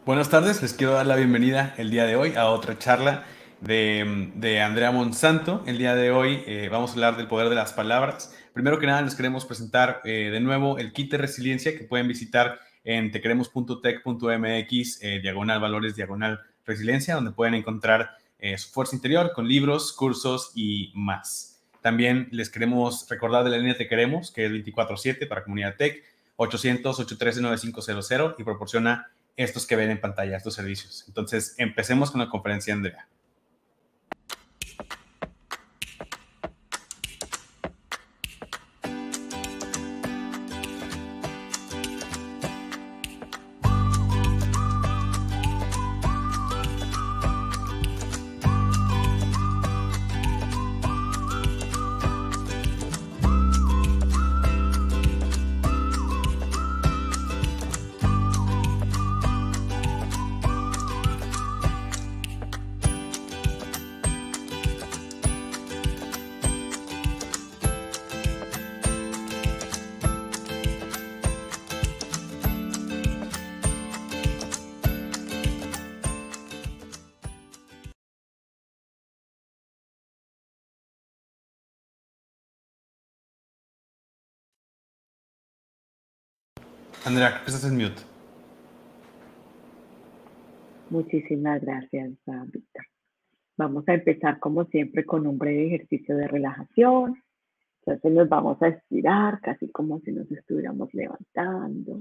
Buenas tardes, les quiero dar la bienvenida el día de hoy a otra charla de Andrea Monsanto. El día de hoy vamos a hablar del poder de las palabras. Primero que nada, les queremos presentar de nuevo el kit de resiliencia que pueden visitar en tequeremos.tech.mx, diagonal valores, diagonal resiliencia, donde pueden encontrar su fuerza interior con libros, cursos y más. También les queremos recordar de la línea Te Queremos, que es 24/7 para Comunidad Tech, 800-813-9500 y proporciona estos que ven en pantalla, estos servicios. Entonces, empecemos con la conferencia, Andrea. Andrea, creo que estás en mute. Muchísimas gracias, Víctor. Vamos a empezar, como siempre, con un breve ejercicio de relajación. Entonces nos vamos a estirar, casi como si nos estuviéramos levantando.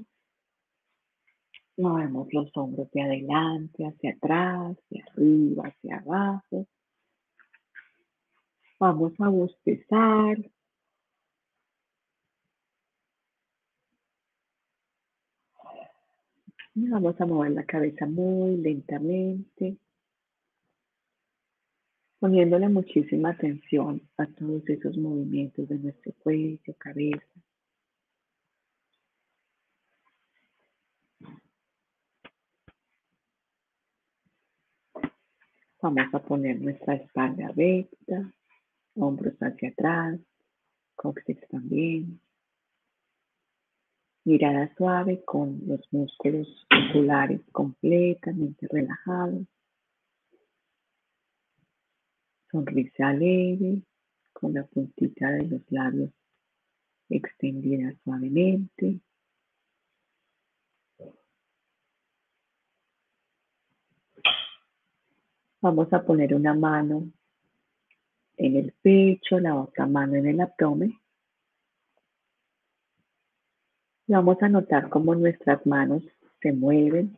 Movemos los hombros de adelante, hacia atrás, hacia arriba, hacia abajo. Vamos a bostezar. Y vamos a mover la cabeza muy lentamente, poniéndole muchísima atención a todos esos movimientos de nuestro cuello, cabeza. Vamos a poner nuestra espalda recta, hombros hacia atrás, coxis también. Mirada suave con los músculos oculares completamente relajados. Sonrisa leve con la puntita de los labios extendida suavemente. Vamos a poner una mano en el pecho, la otra mano en el abdomen. Vamos a notar cómo nuestras manos se mueven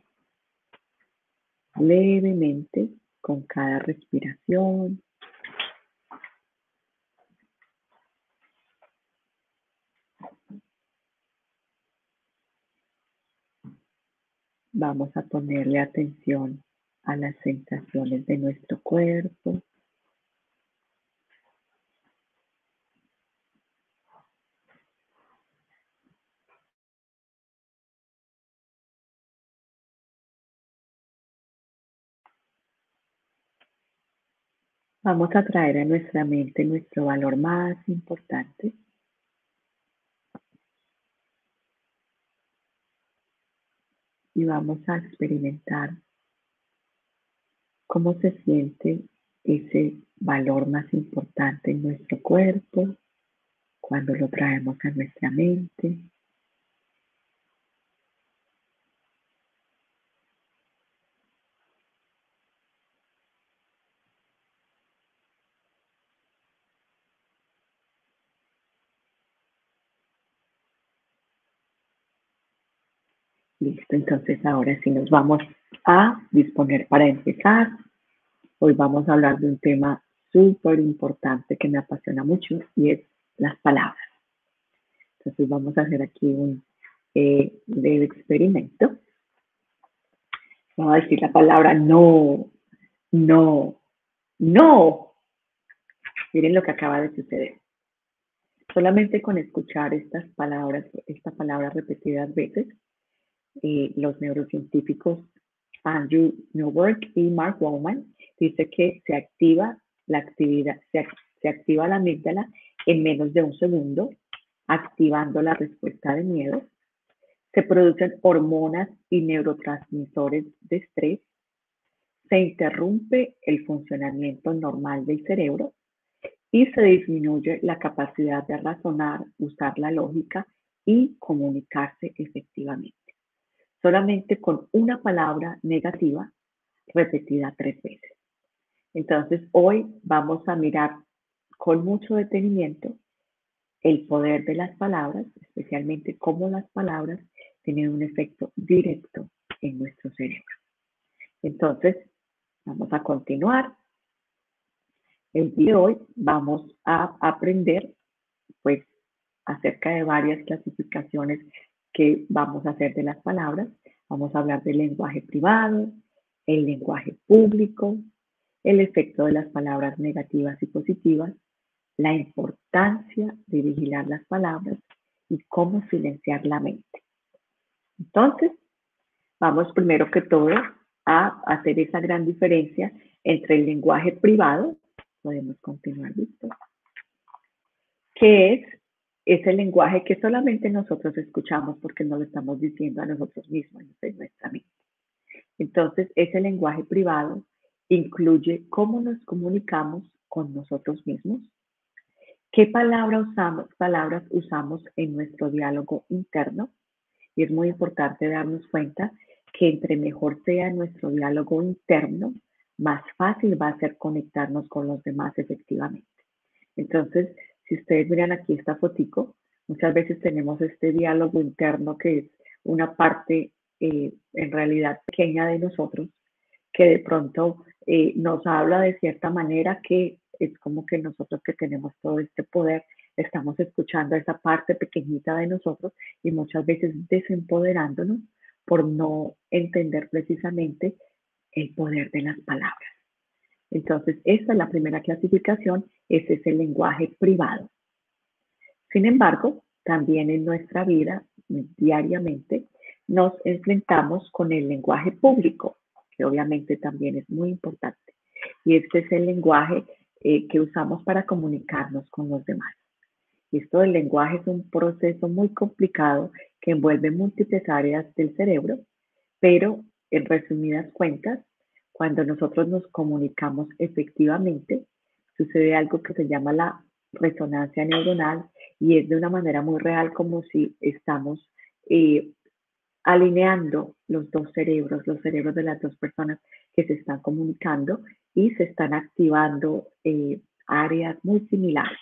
levemente con cada respiración. Vamos a ponerle atención a las sensaciones de nuestro cuerpo. Vamos a traer a nuestra mente nuestro valor más importante. Y vamos a experimentar cómo se siente ese valor más importante en nuestro cuerpo cuando lo traemos a nuestra mente. Listo, entonces ahora sí nos vamos a disponer para empezar. Hoy vamos a hablar de un tema súper importante que me apasiona mucho y es las palabras. Entonces vamos a hacer aquí un breve experimento. Vamos a decir la palabra no, no, no. Miren lo que acaba de suceder. Solamente con escuchar esta palabra repetidas veces, los neurocientíficos Andrew Newberg y Mark Wallman dice que se activa la amígdala en menos de un segundo, activando la respuesta de miedo. se producen hormonas y neurotransmisores de estrés, se interrumpe el funcionamiento normal del cerebro y se disminuye la capacidad de razonar, usar la lógica y comunicarse efectivamente. Solamente con una palabra negativa repetida 3 veces. Entonces, hoy vamos a mirar con mucho detenimiento el poder de las palabras, especialmente cómo las palabras tienen un efecto directo en nuestro cerebro. Entonces, vamos a continuar. El día de hoy vamos a aprender, pues, acerca de varias clasificaciones que vamos a hacer de las palabras. Vamos a hablar del lenguaje privado, el lenguaje público, el efecto de las palabras negativas y positivas, la importancia de vigilar las palabras y cómo silenciar la mente. Entonces, vamos primero que todo a hacer esa gran diferencia entre el lenguaje privado, podemos continuar, ¿listo? Que es ese lenguaje que solamente nosotros escuchamos porque no lo estamos diciendo a nosotros mismos en nuestra mente. Entonces, ese lenguaje privado incluye cómo nos comunicamos con nosotros mismos, qué palabras usamos en nuestro diálogo interno. Y es muy importante darnos cuenta que entre mejor sea nuestro diálogo interno, más fácil va a ser conectarnos con los demás efectivamente. Entonces, si ustedes miran aquí esta fotico, muchas veces tenemos este diálogo interno que es una parte en realidad pequeña de nosotros, que de pronto nos habla de cierta manera que es como que nosotros que tenemos todo este poder, estamos escuchando a esa parte pequeñita de nosotros y muchas veces desempoderándonos por no entender precisamente el poder de las palabras. Entonces, esta es la primera clasificación, ese es el lenguaje privado. Sin embargo, también en nuestra vida, diariamente, nos enfrentamos con el lenguaje público, que obviamente también es muy importante. Y este es el lenguaje que usamos para comunicarnos con los demás. Y esto del lenguaje es un proceso muy complicado que envuelve múltiples áreas del cerebro, pero en resumidas cuentas, cuando nosotros nos comunicamos efectivamente, sucede algo que se llama la resonancia neuronal y es de una manera muy real como si estamos alineando los dos cerebros, los cerebros de las dos personas que se están comunicando y se están activando áreas muy similares.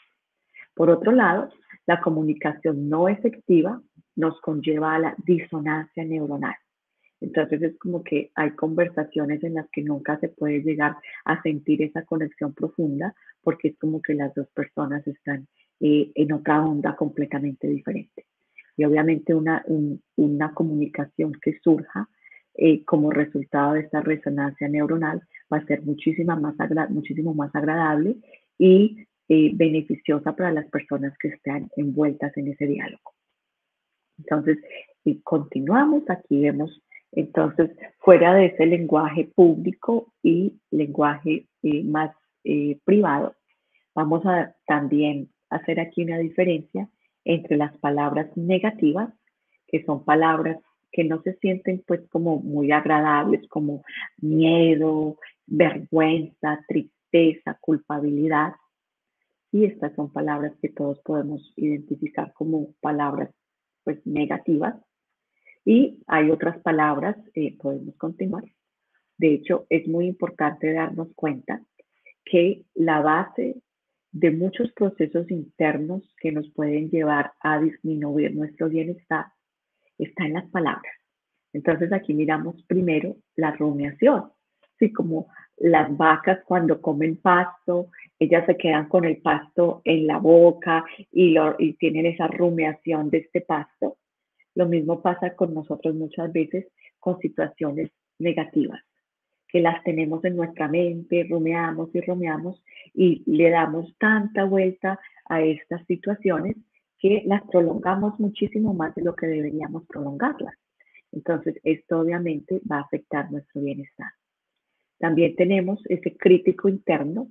Por otro lado, la comunicación no efectiva nos conlleva a la disonancia neuronal. Entonces es como que hay conversaciones en las que nunca se puede llegar a sentir esa conexión profunda porque es como que las dos personas están en otra onda completamente diferente. Y obviamente una comunicación que surja como resultado de esta resonancia neuronal va a ser muchísimo más agradable y beneficiosa para las personas que están envueltas en ese diálogo. Entonces, si continuamos, aquí vemos entonces fuera de ese lenguaje público y lenguaje más privado, vamos a también hacer aquí una diferencia entre las palabras negativas, que son palabras que no se sienten pues como muy agradables, como miedo, vergüenza, tristeza, culpabilidad. Y estas son palabras que todos podemos identificar como palabras pues negativas. Y hay otras palabras, podemos continuar. De hecho, es muy importante darnos cuenta que la base de muchos procesos internos que nos pueden llevar a disminuir nuestro bienestar está en las palabras. Entonces aquí miramos primero la rumiación, así como las vacas cuando comen pasto, ellas se quedan con el pasto en la boca y tienen esa rumiación de este pasto. Lo mismo pasa con nosotros muchas veces con situaciones negativas, que las tenemos en nuestra mente, rumiamos y le damos tanta vuelta a estas situaciones que las prolongamos muchísimo más de lo que deberíamos prolongarlas. Entonces, esto obviamente va a afectar nuestro bienestar. También tenemos ese crítico interno,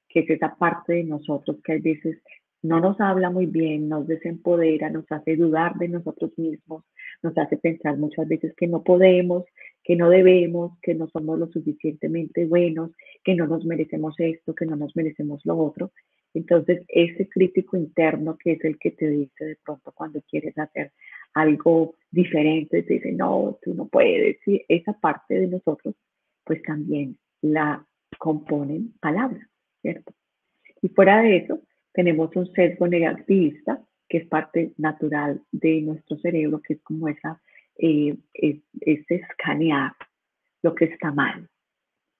que es esa parte de nosotros que a veces no nos habla muy bien, nos desempodera, nos hace dudar de nosotros mismos, nos hace pensar muchas veces que no podemos, que no debemos, que no somos lo suficientemente buenos, que no nos merecemos esto, que no nos merecemos lo otro. Entonces, ese crítico interno que es el que te dice de pronto cuando quieres hacer algo diferente, te dice, no, tú no puedes. Sí, esa parte de nosotros, pues también la componen palabras, ¿cierto? Y fuera de eso, tenemos un sesgo negativista, que es parte natural de nuestro cerebro, que es como ese escanear lo que está mal.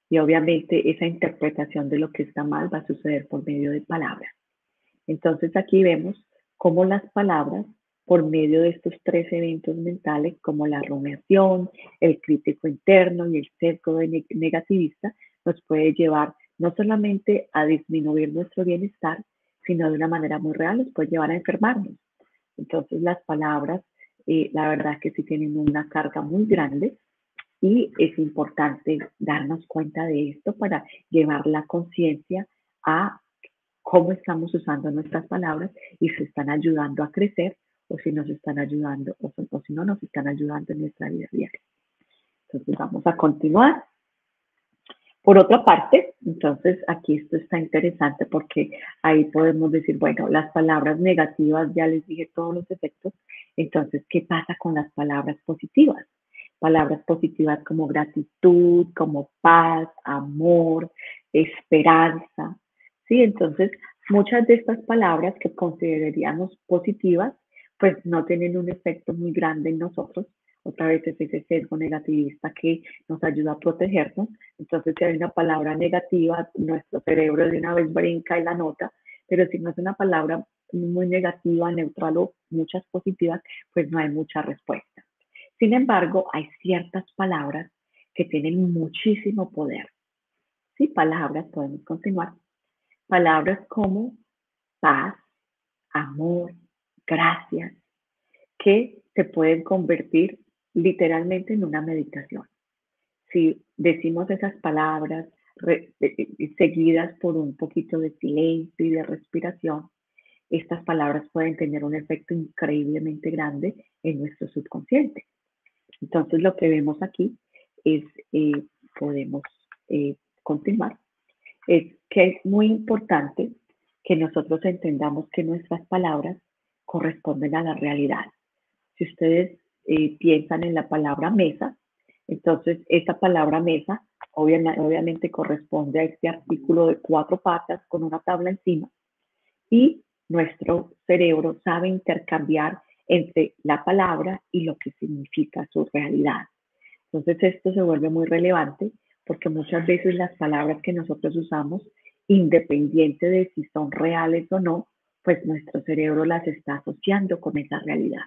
Y obviamente esa interpretación de lo que está mal va a suceder por medio de palabras. Entonces aquí vemos cómo las palabras, por medio de estos tres eventos mentales, como la rumiación, el crítico interno y el sesgo negativista, nos puede llevar no solamente a disminuir nuestro bienestar, sino de una manera muy real nos puede llevar a enfermarnos. Entonces las palabras, la verdad que sí tienen una carga muy grande y es importante darnos cuenta de esto para llevar la conciencia a cómo estamos usando nuestras palabras y si están ayudando a crecer o si nos están ayudando o si no nos están ayudando en nuestra vida diaria. Entonces vamos a continuar. Por otra parte, entonces aquí esto está interesante porque ahí podemos decir, bueno, las palabras negativas, ya les dije todos los efectos, entonces, ¿qué pasa con las palabras positivas? Palabras positivas como gratitud, como paz, amor, esperanza, ¿sí? Entonces, muchas de estas palabras que consideraríamos positivas, pues no tienen un efecto muy grande en nosotros. Otra vez es ese sesgo negativista que nos ayuda a protegernos. Entonces, si hay una palabra negativa, nuestro cerebro de una vez brinca y la nota, pero si no es una palabra muy negativa, neutral o muchas positivas, pues no hay mucha respuesta. Sin embargo, hay ciertas palabras que tienen muchísimo poder. Sí, palabras, podemos continuar. Palabras como paz, amor, gracias, que se pueden convertir literalmente en una meditación. Si decimos esas palabras seguidas por un poquito de silencio y de respiración, estas palabras pueden tener un efecto increíblemente grande en nuestro subconsciente. Entonces, lo que vemos aquí es, podemos continuar, es que es muy importante que nosotros entendamos que nuestras palabras corresponden a la realidad. Si ustedes piensan en la palabra mesa, entonces esa palabra mesa obviamente corresponde a este artículo de 4 patas con una tabla encima y nuestro cerebro sabe intercambiar entre la palabra y lo que significa su realidad. Entonces esto se vuelve muy relevante porque muchas veces las palabras que nosotros usamos, independiente de si son reales o no, pues nuestro cerebro las está asociando con esa realidad.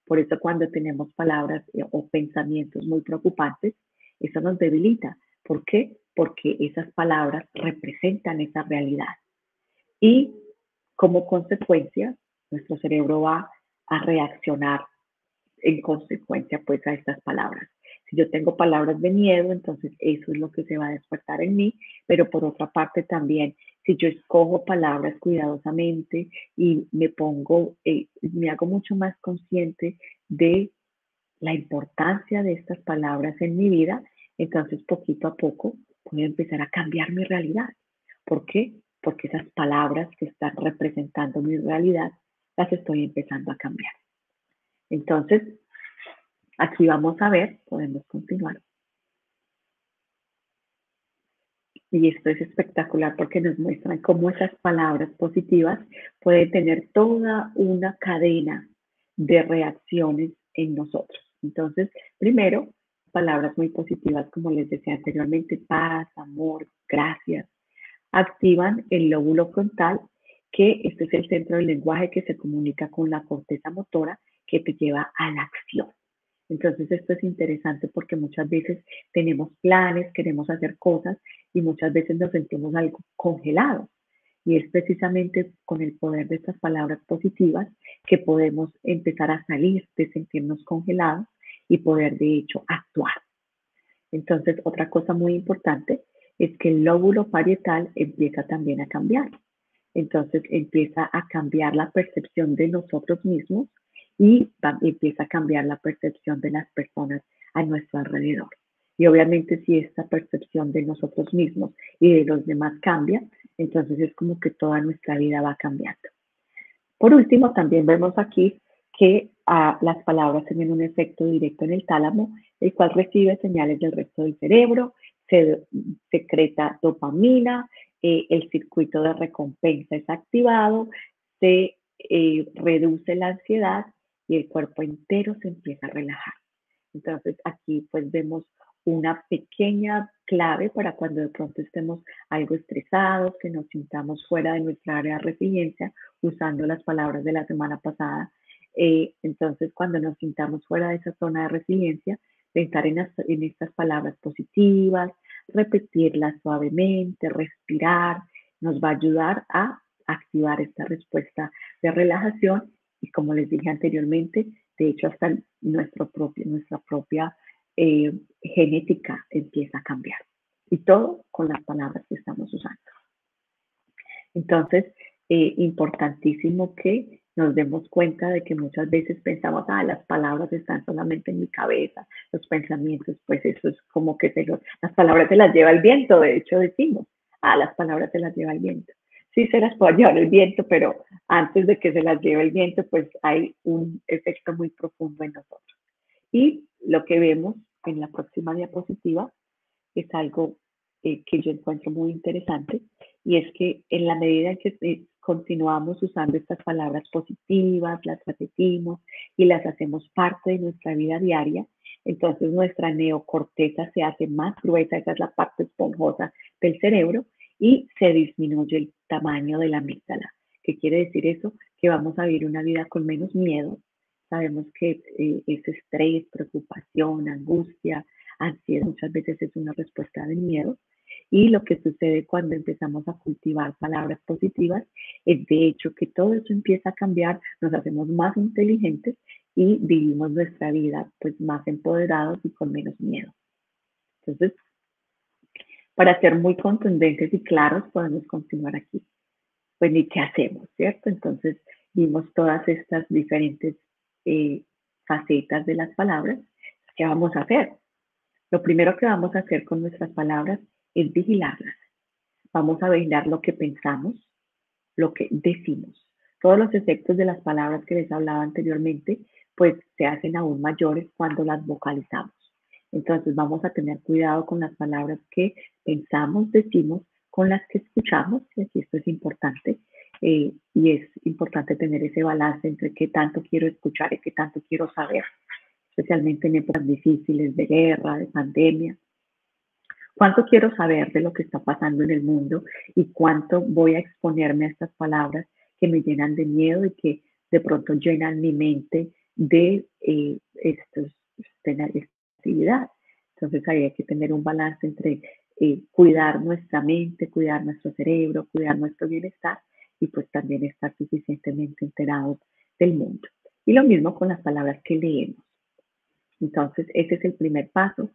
Por eso cuando tenemos palabras o pensamientos muy preocupantes, eso nos debilita. ¿Por qué? Porque esas palabras representan esa realidad. Y como consecuencia, nuestro cerebro va a reaccionar en consecuencia pues a estas palabras. Si yo tengo palabras de miedo, entonces eso es lo que se va a despertar en mí, pero por otra parte también, si yo escojo palabras cuidadosamente y me pongo, me hago mucho más consciente de la importancia de estas palabras en mi vida, entonces poquito a poco voy a empezar a cambiar mi realidad. ¿Por qué? Porque esas palabras que están representando mi realidad las estoy empezando a cambiar. Entonces, aquí vamos a ver, podemos continuar. Y esto es espectacular porque nos muestran cómo esas palabras positivas pueden tener toda una cadena de reacciones en nosotros. Entonces, primero, palabras muy positivas, como les decía anteriormente, paz, amor, gracias, activan el lóbulo frontal, que este es el centro del lenguaje que se comunica con la corteza motora que te lleva a la acción. Entonces esto es interesante porque muchas veces tenemos planes, queremos hacer cosas y muchas veces nos sentimos algo congelados. Y es precisamente con el poder de estas palabras positivas que podemos empezar a salir de sentirnos congelados y poder de hecho actuar. Entonces otra cosa muy importante es que el lóbulo parietal empieza también a cambiar. Entonces empieza a cambiar la percepción de nosotros mismos y empieza a cambiar la percepción de las personas a nuestro alrededor. Y obviamente si esta percepción de nosotros mismos y de los demás cambia, entonces es como que toda nuestra vida va cambiando. Por último, también vemos aquí que las palabras tienen un efecto directo en el tálamo, el cual recibe señales del resto del cerebro, se secreta dopamina, el circuito de recompensa es activado, se reduce la ansiedad y el cuerpo entero se empieza a relajar. Entonces aquí pues vemos una pequeña clave para cuando de pronto estemos algo estresados, que nos sintamos fuera de nuestra área de resiliencia, usando las palabras de la semana pasada. Entonces, cuando nos sintamos fuera de esa zona de resiliencia, pensar en estas palabras positivas, repetirlas suavemente, respirar, nos va a ayudar a activar esta respuesta de relajación y como les dije anteriormente, de hecho hasta nuestra propia genética empieza a cambiar. Y todo con las palabras que estamos usando. Entonces, importantísimo que nos demos cuenta de que muchas veces pensamos, las palabras están solamente en mi cabeza, los pensamientos, pues eso es como que las palabras se las lleva el viento, de hecho decimos, las palabras se las lleva el viento. Sí se las puede llevar el viento, pero antes de que se las lleve el viento, pues hay un efecto muy profundo en nosotros. Y lo que vemos en la próxima diapositiva es algo que yo encuentro muy interesante y es que en la medida en que continuamos usando estas palabras positivas, las repetimos y las hacemos parte de nuestra vida diaria, entonces nuestra neocorteza se hace más gruesa, esa es la parte esponjosa del cerebro, y se disminuye el tamaño de la amígdala. ¿Qué quiere decir eso? Que vamos a vivir una vida con menos miedo. Sabemos que ese estrés, preocupación, angustia, ansiedad muchas veces es una respuesta de miedo. Y lo que sucede cuando empezamos a cultivar palabras positivas es de hecho que todo eso empieza a cambiar, nos hacemos más inteligentes y vivimos nuestra vida pues más empoderados y con menos miedo. Entonces, para ser muy contundentes y claros, podemos continuar aquí. Pues, ¿y qué hacemos, cierto? Entonces, vimos todas estas diferentes facetas de las palabras. ¿Qué vamos a hacer? Lo primero que vamos a hacer con nuestras palabras es vigilarlas. Vamos a vigilar lo que pensamos, lo que decimos. Todos los efectos de las palabras que les hablaba anteriormente, pues se hacen aún mayores cuando las vocalizamos. Entonces vamos a tener cuidado con las palabras que pensamos, decimos, con las que escuchamos, y aquí esto es importante, y es importante tener ese balance entre qué tanto quiero escuchar y qué tanto quiero saber, especialmente en épocas difíciles de guerra, de pandemia. ¿Cuánto quiero saber de lo que está pasando en el mundo y cuánto voy a exponerme a estas palabras que me llenan de miedo y que de pronto llenan mi mente de esta actividad? Entonces ahí hay que tener un balance entre cuidar nuestra mente, cuidar nuestro cerebro, cuidar nuestro bienestar y pues también estar suficientemente enterados del mundo. Y lo mismo con las palabras que leemos. Entonces ese es el primer paso.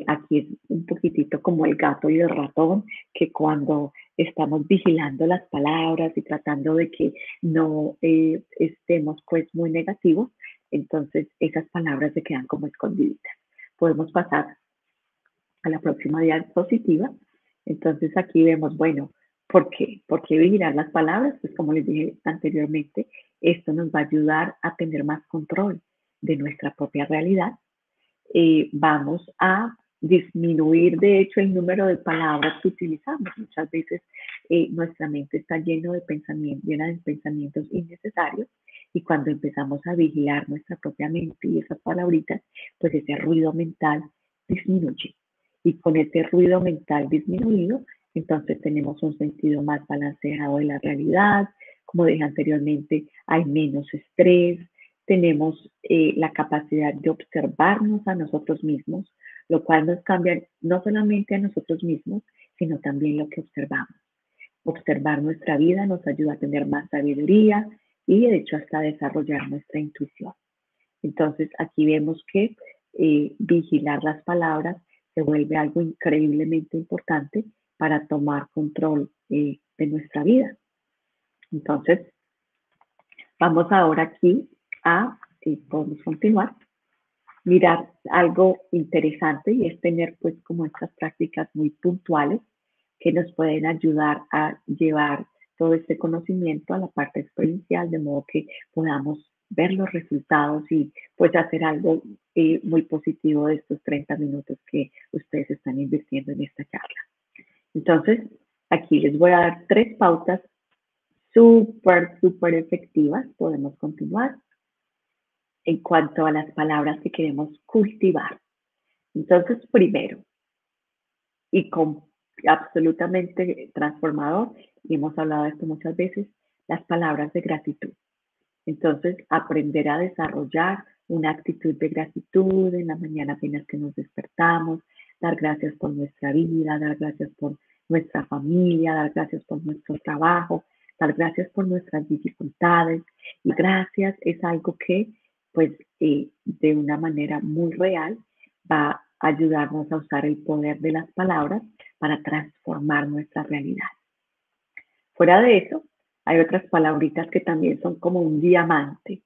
Aquí es un poquitito como el gato y el ratón, que cuando estamos vigilando las palabras y tratando de que no estemos pues muy negativos, entonces esas palabras se quedan como escondiditas. Podemos pasar a la próxima diapositiva. Entonces aquí vemos, bueno, ¿por qué? ¿Por qué vigilar las palabras? Pues como les dije anteriormente, esto nos va a ayudar a tener más control de nuestra propia realidad. Vamos a disminuir, de hecho, el número de palabras que utilizamos. Muchas veces nuestra mente está llena de pensamientos innecesarios y cuando empezamos a vigilar nuestra propia mente y esas palabritas, pues ese ruido mental disminuye. Y con ese ruido mental disminuido, entonces tenemos un sentido más balanceado de la realidad. Como dije anteriormente, hay menos estrés, tenemos la capacidad de observarnos a nosotros mismos, lo cual nos cambia no solamente a nosotros mismos, sino también lo que observamos. Observar nuestra vida nos ayuda a tener más sabiduría y de hecho hasta desarrollar nuestra intuición. Entonces aquí vemos que vigilar las palabras se vuelve algo increíblemente importante para tomar control de nuestra vida. Entonces, vamos ahora aquí a Sí, podemos continuar. Mirar algo interesante y es tener pues como estas prácticas muy puntuales que nos pueden ayudar a llevar todo este conocimiento a la parte experiencial, de modo que podamos ver los resultados y pues hacer algo muy positivo de estos 30 minutos que ustedes están invirtiendo en esta charla. Entonces, aquí les voy a dar 3 pautas súper efectivas. Podemos continuar en cuanto a las palabras que queremos cultivar. Entonces, primero, y con absolutamente transformador, y hemos hablado de esto muchas veces, las palabras de gratitud. Entonces, aprender a desarrollar una actitud de gratitud en la mañana apenas que nos despertamos, dar gracias por nuestra vida, dar gracias por nuestra familia, dar gracias por nuestro trabajo, dar gracias por nuestras dificultades. Y gracias es algo que, pues, de una manera muy real va a ayudarnos a usar el poder de las palabras para transformar nuestra realidad. Fuera de eso, hay otras palabritas que también son como un diamante.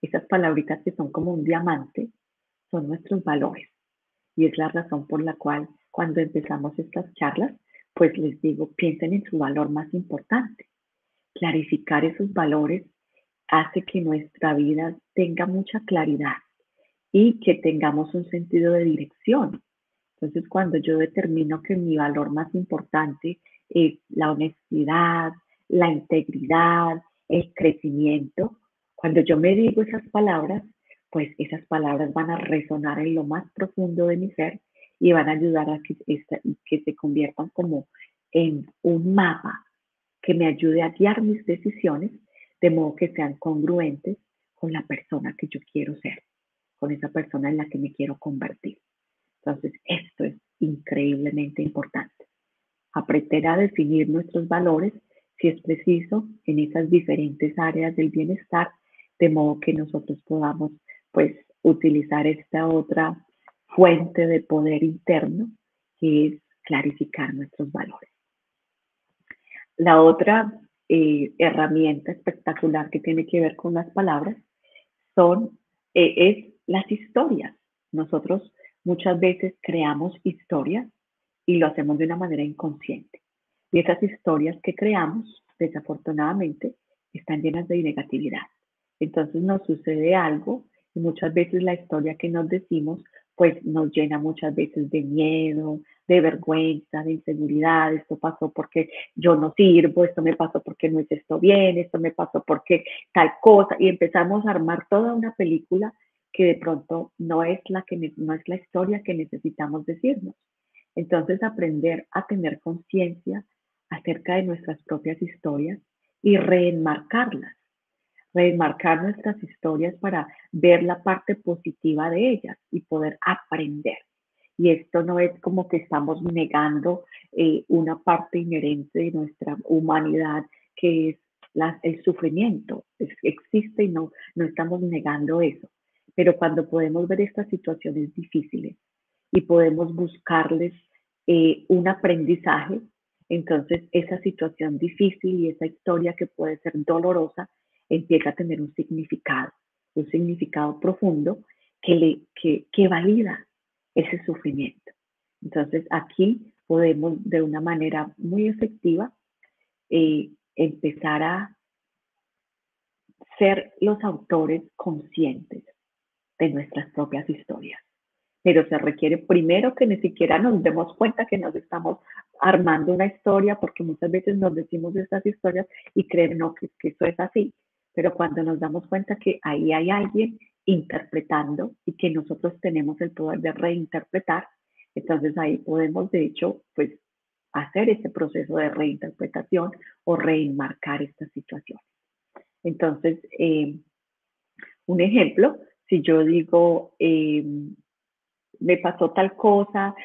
Esas palabritas que son como un diamante son nuestros valores. Y es la razón por la cual cuando empezamos estas charlas, pues les digo, piensen en su valor más importante. Clarificar esos valores hace que nuestra vida tenga mucha claridad y que tengamos un sentido de dirección. Entonces, cuando yo determino que mi valor más importante es la honestidad, la integridad, el crecimiento, cuando yo me digo esas palabras, pues esas palabras van a resonar en lo más profundo de mi ser y van a ayudar a que se conviertan como en un mapa que me ayude a guiar mis decisiones de modo que sean congruentes con la persona que yo quiero ser, con esa persona en la que me quiero convertir. Entonces, esto es increíblemente importante. Aprender a definir nuestros valores, si es preciso, en esas diferentes áreas del bienestar, de modo que nosotros podamos, pues, utilizar esta otra fuente de poder interno, que es clarificar nuestros valores. La otra herramienta espectacular que tiene que ver con las palabras es las historias. Nosotros muchas veces creamos historias y lo hacemos de una manera inconsciente. Y esas historias que creamos, desafortunadamente, están llenas de negatividad. Entonces nos sucede algo y muchas veces la historia que nos decimos, pues nos llena muchas veces de miedo, de vergüenza, de inseguridad. Esto pasó porque yo no sirvo, esto me pasó porque no hice esto bien, esto me pasó porque tal cosa. Y empezamos a armar toda una película que de pronto no es la historia que necesitamos decirnos. Entonces, aprender a tener conciencia acerca de nuestras propias historias y reenmarcarlas, reenmarcar nuestras historias para ver la parte positiva de ellas y poder aprender. Y esto no es como que estamos negando una parte inherente de nuestra humanidad, que es el sufrimiento. Existe y no estamos negando eso. Pero cuando podemos ver estas situaciones difíciles y podemos buscarles un aprendizaje, entonces esa situación difícil y esa historia que puede ser dolorosa empieza a tener un significado profundo que valida ese sufrimiento. Entonces aquí podemos de una manera muy efectiva empezar a ser los autores conscientes de nuestras propias historias. Pero se requiere primero que ni siquiera nos demos cuenta que nos estamos armando una historia, porque muchas veces nos decimos estas historias y creen no, que eso es así. Pero cuando nos damos cuenta que ahí hay alguien interpretando y que nosotros tenemos el poder de reinterpretar, entonces ahí podemos, de hecho, pues hacer ese proceso de reinterpretación o reenmarcar esta situación. Entonces, un ejemplo, si yo digo, me pasó tal cosa,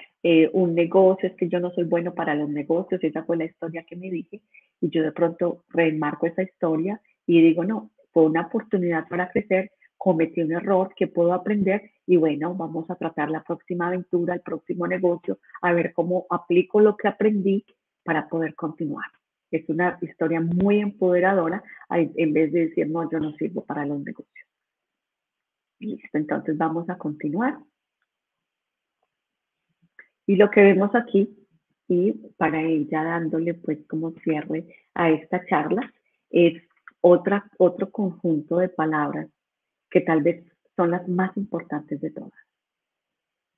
un negocio, es que yo no soy bueno para los negocios, esa fue la historia que me dije, y yo de pronto remarco esa historia y digo, no, fue una oportunidad para crecer, cometí un error que puedo aprender y bueno, vamos a tratar la próxima aventura, el próximo negocio, a ver cómo aplico lo que aprendí para poder continuar. Es una historia muy empoderadora en vez de decir, no, yo no sirvo para los negocios. Listo, entonces vamos a continuar. Y lo que vemos aquí, y para ir ya dándole pues como cierre a esta charla, es otro conjunto de palabras que tal vez son las más importantes de todas,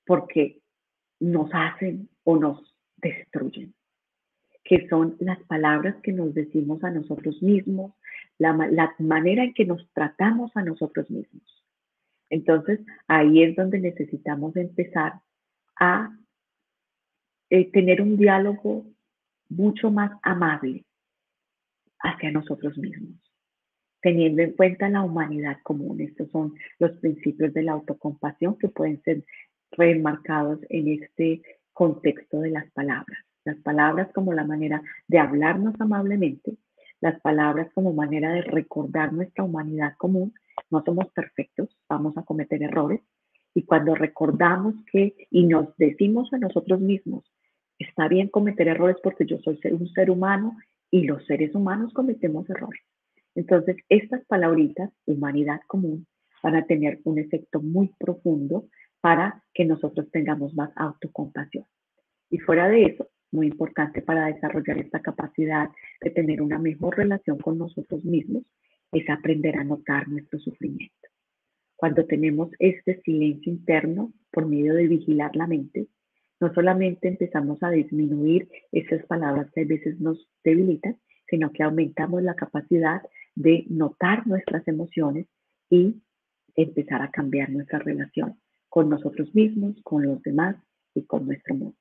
porque nos hacen o nos destruyen, que son las palabras que nos decimos a nosotros mismos, la manera en que nos tratamos a nosotros mismos. Entonces, ahí es donde necesitamos empezar a tener un diálogo mucho más amable hacia nosotros mismos, teniendo en cuenta la humanidad común. Estos son los principios de la autocompasión que pueden ser remarcados en este contexto de las palabras. Las palabras como la manera de hablarnos amablemente, las palabras como manera de recordar nuestra humanidad común. No somos perfectos, vamos a cometer errores. Y cuando recordamos y nos decimos a nosotros mismos, está bien cometer errores porque yo soy un ser humano y los seres humanos cometemos errores. Entonces, estas palabritas, humanidad común, van a tener un efecto muy profundo para que nosotros tengamos más autocompasión. Y fuera de eso, muy importante para desarrollar esta capacidad de tener una mejor relación con nosotros mismos, es aprender a notar nuestro sufrimiento. Cuando tenemos este silencio interno por medio de vigilar la mente, no solamente empezamos a disminuir esas palabras que a veces nos debilitan, sino que aumentamos la capacidad de notar nuestras emociones y empezar a cambiar nuestra relación con nosotros mismos, con los demás y con nuestro mundo.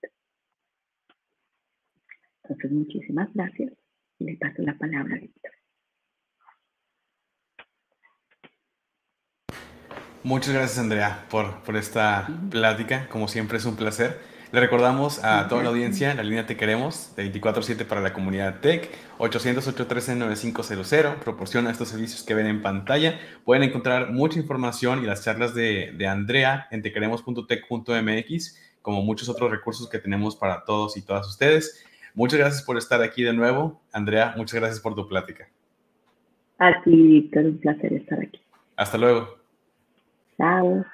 Entonces, muchísimas gracias y le paso la palabra a Víctor. Muchas gracias, Andrea, por esta plática. Como siempre, es un placer. Le recordamos a toda la audiencia, la línea Te Queremos, de 24/7 para la comunidad TEC, 800-813-9500, proporciona estos servicios que ven en pantalla. Pueden encontrar mucha información y las charlas de Andrea en tequeremos.tech.mx, como muchos otros recursos que tenemos para todos y todas ustedes. Muchas gracias por estar aquí de nuevo. Andrea, muchas gracias por tu plática. A ti, Víctor, un placer estar aquí. Hasta luego. Chao.